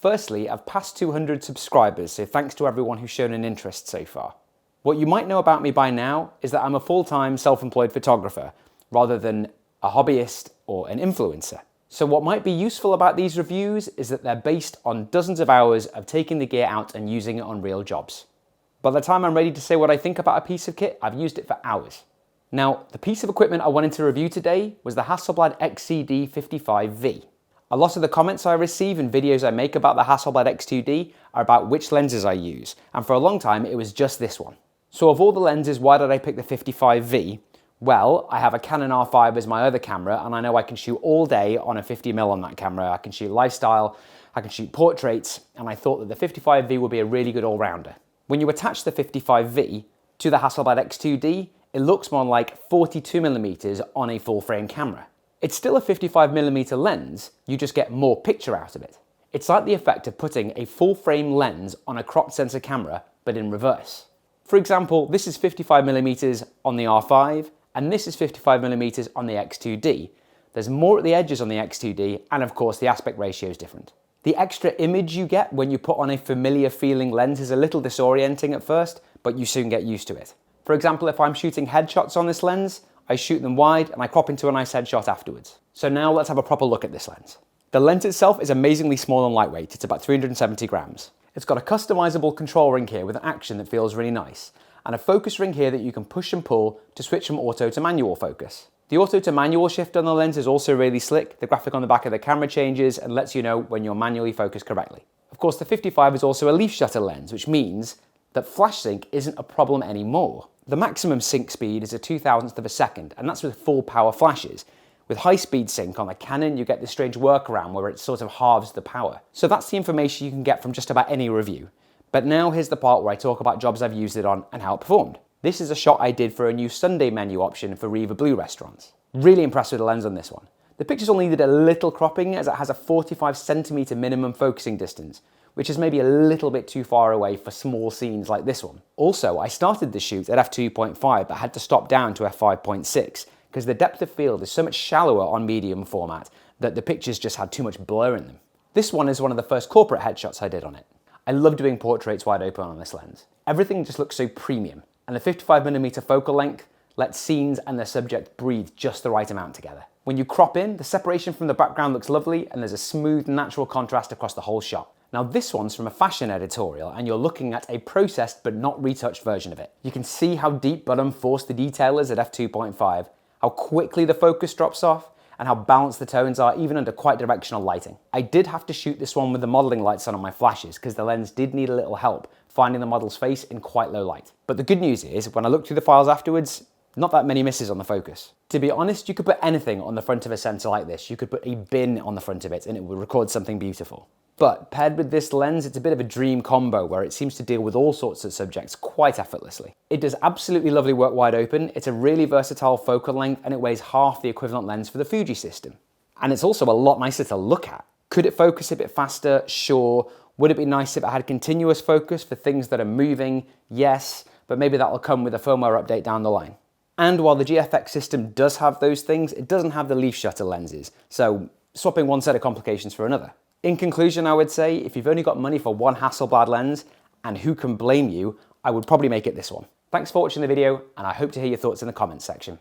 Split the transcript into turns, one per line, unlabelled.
Firstly, I've passed 200 subscribers, so thanks to everyone who's shown an interest so far. What you might know about me by now is that I'm a full-time self-employed photographer, rather than a hobbyist or an influencer. So what might be useful about these reviews is that they're based on dozens of hours of taking the gear out and using it on real jobs. By the time I'm ready to say what I think about a piece of kit, I've used it for hours. Now, the piece of equipment I wanted to review today was the Hasselblad XCD 55V. A lot of the comments I receive and videos I make about the Hasselblad X2D are about which lenses I use, and for a long time it was just this one. So of all the lenses, why did I pick the 55V? Well, I have a Canon R5 as my other camera, and I know I can shoot all day on a 50mm on that camera. I can shoot lifestyle, I can shoot portraits, and I thought that the 55V would be a really good all-rounder. When you attach the 55V to the Hasselblad X2D, it looks more like 42mm on a full-frame camera. It's still a 55mm lens, you just get more picture out of it. It's like the effect of putting a full-frame lens on a cropped sensor camera, but in reverse. For example, this is 55mm on the R5, and this is 55mm on the X2D. There's more at the edges on the X2D, and of course the aspect ratio is different. The extra image you get when you put on a familiar feeling lens is a little disorienting at first, but you soon get used to it. For example, if I'm shooting headshots on this lens, I shoot them wide and I crop into a nice headshot afterwards. So now let's have a proper look at this lens. The lens itself is amazingly small and lightweight, it's about 370 grams. It's got a customizable control ring here with an action that feels really nice, and a focus ring here that you can push and pull to switch from auto to manual focus. The auto to manual shift on the lens is also really slick. The graphic on the back of the camera changes and lets you know when you're manually focused correctly. Of course, the 55 is also a leaf shutter lens, which means that flash sync isn't a problem anymore. The maximum sync speed is a 0.002 of a second, and that's with full power flashes. With high speed sync on the Canon, you get this strange workaround where it sort of halves the power. So that's the information you can get from just about any review. But now here's the part where I talk about jobs I've used it on and how it performed. This is a shot I did for a new Sunday menu option for Riva Blue restaurants. Really impressed with the lens on this one. The pictures only needed a little cropping as it has a 45cm minimum focusing distance, which is maybe a little bit too far away for small scenes like this one. Also, I started the shoot at f2.5 but had to stop down to f5.6 because the depth of field is so much shallower on medium format that the pictures just had too much blur in them. This one is one of the first corporate headshots I did on it. I love doing portraits wide open on this lens. Everything just looks so premium, and the 55mm focal length lets scenes and their subject breathe just the right amount together. When you crop in, the separation from the background looks lovely and there's a smooth, natural contrast across the whole shot. Now this one's from a fashion editorial and you're looking at a processed but not retouched version of it. You can see how deep but unforced the detail is at f2.5, how quickly the focus drops off, and how balanced the tones are even under quite directional lighting. I did have to shoot this one with the modeling lights on my flashes because the lens did need a little help finding the model's face in quite low light. But the good news is, when I looked through the files afterwards, not that many misses on the focus. To be honest, you could put anything on the front of a sensor like this. You could put a bin on the front of it and it would record something beautiful. But paired with this lens, it's a bit of a dream combo where it seems to deal with all sorts of subjects quite effortlessly. It does absolutely lovely work wide open, it's a really versatile focal length, and it weighs half the equivalent lens for the Fuji system. And it's also a lot nicer to look at. Could it focus a bit faster? Sure. Would it be nice if it had continuous focus for things that are moving? Yes, but maybe that'll come with a firmware update down the line. And while the GFX system does have those things, it doesn't have the leaf shutter lenses, so swapping one set of complications for another. In conclusion, I would say, if you've only got money for one Hasselblad lens, and who can blame you, I would probably make it this one. Thanks for watching the video, and I hope to hear your thoughts in the comments section.